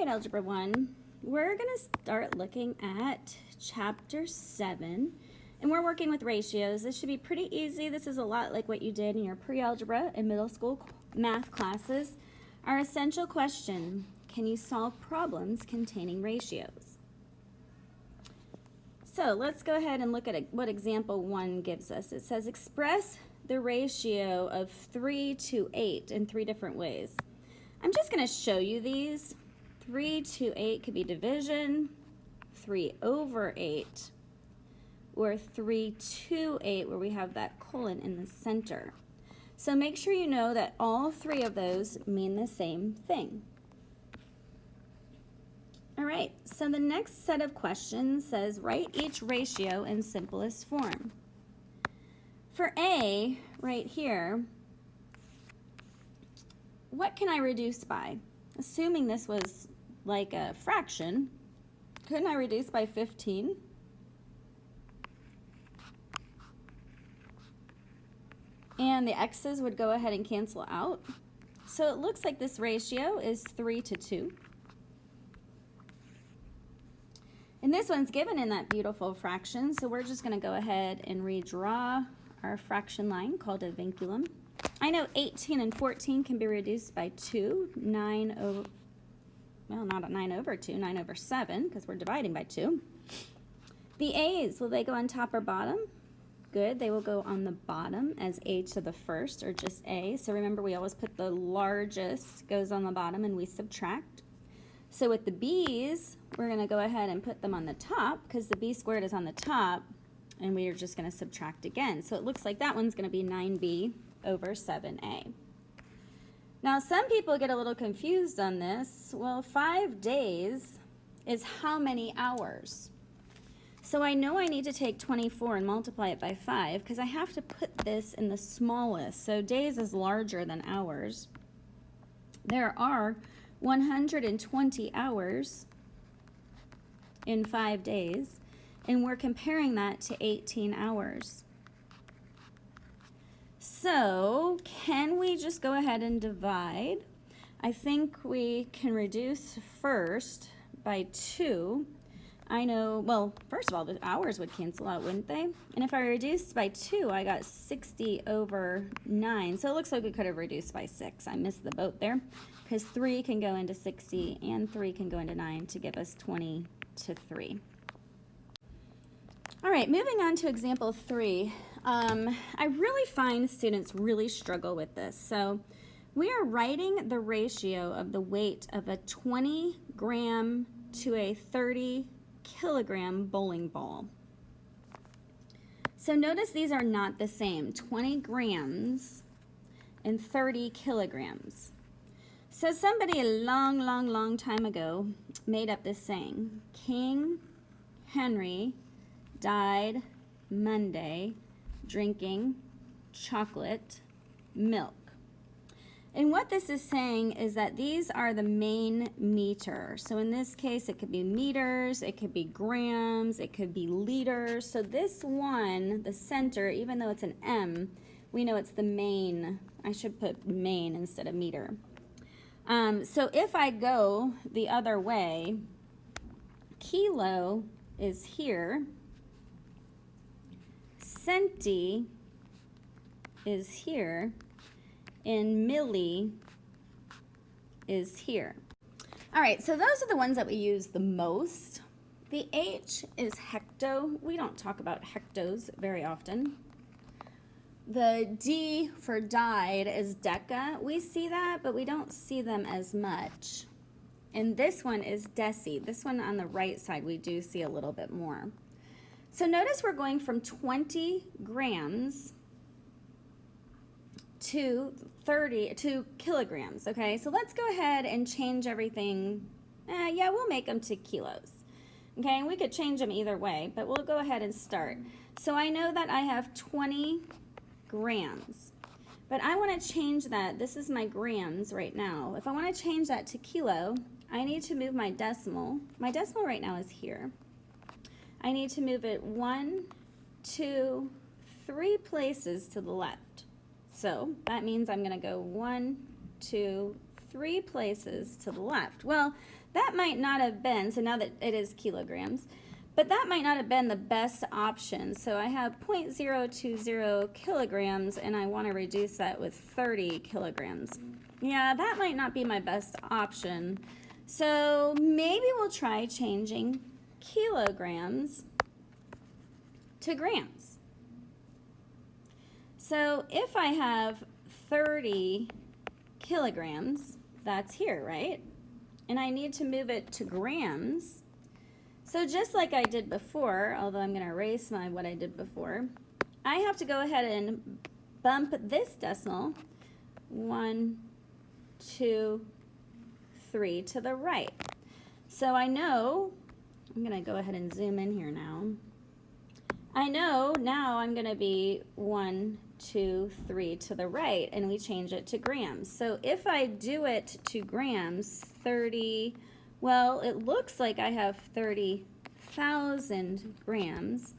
right, Algebra 1, we're going to start looking at Chapter 7, and we're working with ratios. This should be pretty easy. This is a lot like what you did in your pre-algebra and middle school math classes. Our essential question, can you solve problems containing ratios? So let's go ahead and look at what example 1 gives us. It says express the ratio of 3 to 8 in 3 different ways. I'm just going to show you these. 3 to 8 could be division, 3 over 8, or 3 to 8 where we have that colon in the center. So make sure you know that all 3 of those mean the same thing. All right, so the next set of questions says write each ratio in simplest form. For A, right here, what can I reduce by? Assuming this was like a fraction, couldn't I reduce by 15? And the x's would go ahead and cancel out. So it looks like this ratio is 3 to 2. And this one's given in that beautiful fraction, so we're just going to go ahead and redraw our fraction line called a vinculum. I know 18 and 14 can be reduced by 2, 9 over, well, not a 9 over 2, 9 over 7, because we're dividing by 2. The a's, will they go on top or bottom? Good, they will go on the bottom as a to the first, or just a. So remember, we always put the largest goes on the bottom and we subtract. So with the b's, we're going to go ahead and put them on the top, because the b squared is on the top, and we are just going to subtract again. So it looks like that one's going to be 9b over 7a. Now some people get a little confused on this. Well, 5 days is how many hours? So I know I need to take 24 and multiply it by 5 because I have to put this in the smallest. So days is larger than hours. There are 120 hours in 5 days, and we're comparing that to 18 hours. So can we just go ahead and divide? I think we can reduce first by 2. I know, well, first of all, the hours would cancel out, wouldn't they? And if I reduced by 2, I got 60 over 9. So it looks like we could have reduced by 6. I missed the boat there, because 3 can go into 60 and 3 can go into 9 to give us 20 to 3. All right, moving on to example 3. I really find students really struggle with this. So we are writing the ratio of the weight of a 20 gram to a 30 kilogram bowling ball. So notice these are not the same, 20 grams and 30 kilograms. So somebody a long time ago made up this saying, King Henry died Monday drinking chocolate milk. And what this is saying is that these are the main meter. So in this case, it could be meters, it could be grams, it could be liters. So this one, the center, even though it's an M, we know it's the main. I should put main instead of meter. So if I go the other way, kilo is here, centi is here, and milli is here. All right, so those are the ones that we use the most. The H is hecto. We don't talk about hectos very often. The D for died is deca. We see that, but we don't see them as much. And this one is deci. This one on the right side, we do see a little bit more. So notice we're going from 20 grams to 32 kilograms, okay? So let's go ahead and change everything. Yeah, we'll make them to kilos, okay? And we could change them either way, but we'll go ahead and start. So I know that I have 20 grams, but I want to change that. This is my grams right now. If I want to change that to kilo, I need to move my decimal. My decimal right now is here. I need to move it 1, 2, 3 places to the left. So that means I'm going to go 1, 2, 3 places to the left. Well, that might not have been, so now that it is kilograms, but that might not have been the best option. So I have 0.020 kilograms and I want to reduce that with 30 kilograms. Yeah, that might not be my best option. So maybe we'll try changing kilograms to grams. So if I have 30 kilograms, that's here, right? And I need to move it to grams. So just like I did before, although I'm going to erase what I did before, I have to go ahead and bump this decimal 1, 2, 3 to the right. So I know, I'm going to go ahead and zoom in here now. I know now I'm going to be 1, 2, 3 to the right, and we change it to grams. So if I do it to grams, 30, well, it looks like I have 30,000 grams,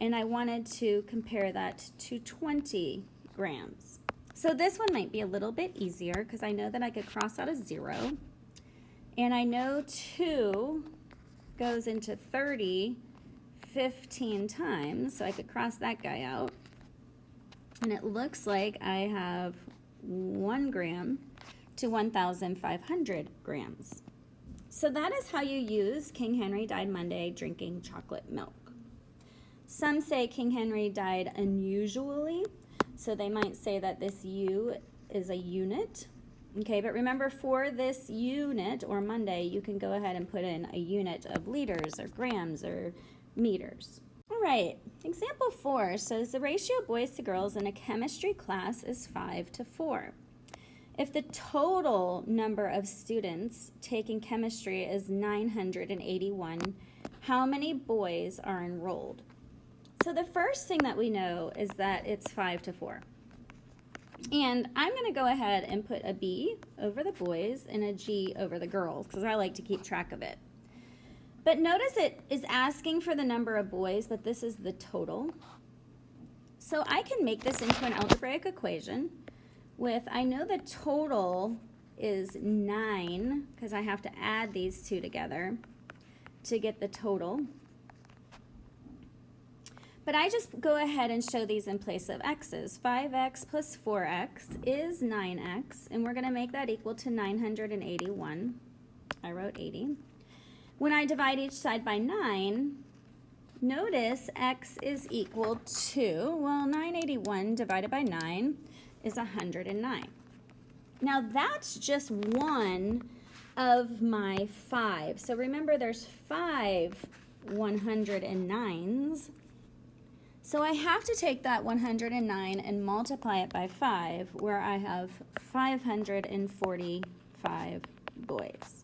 and I wanted to compare that to 20 grams. So this one might be a little bit easier because I know that I could cross out a 0, and I know 2 goes into 30 15 times, so I could cross that guy out. And it looks like I have 1 gram to 1,500 grams. So that is how you use King Henry died Monday drinking chocolate milk. Some say King Henry died unusually, so they might say that this U is a unit. Okay, but remember, for this unit or Monday, you can go ahead and put in a unit of liters or grams or meters. All right, example 4 says the ratio of boys to girls in a chemistry class is 5 to 4. If the total number of students taking chemistry is 981, how many boys are enrolled? So the first thing that we know is that it's 5 to 4. And I'm going to go ahead and put a B over the boys and a G over the girls because I like to keep track of it. But notice it is asking for the number of boys, but this is the total. So I can make this into an algebraic equation with, I know the total is 9 because I have to add these two together to get the total. But I just go ahead and show these in place of x's. 5x plus 4x is 9x, and we're going to make that equal to 981. I wrote 80. When I divide each side by 9, notice x is equal to, well, 981 divided by 9 is 109. Now that's just one of my 5. So remember, there's 5 109s. So I have to take that 109 and multiply it by 5, where I have 545 boys.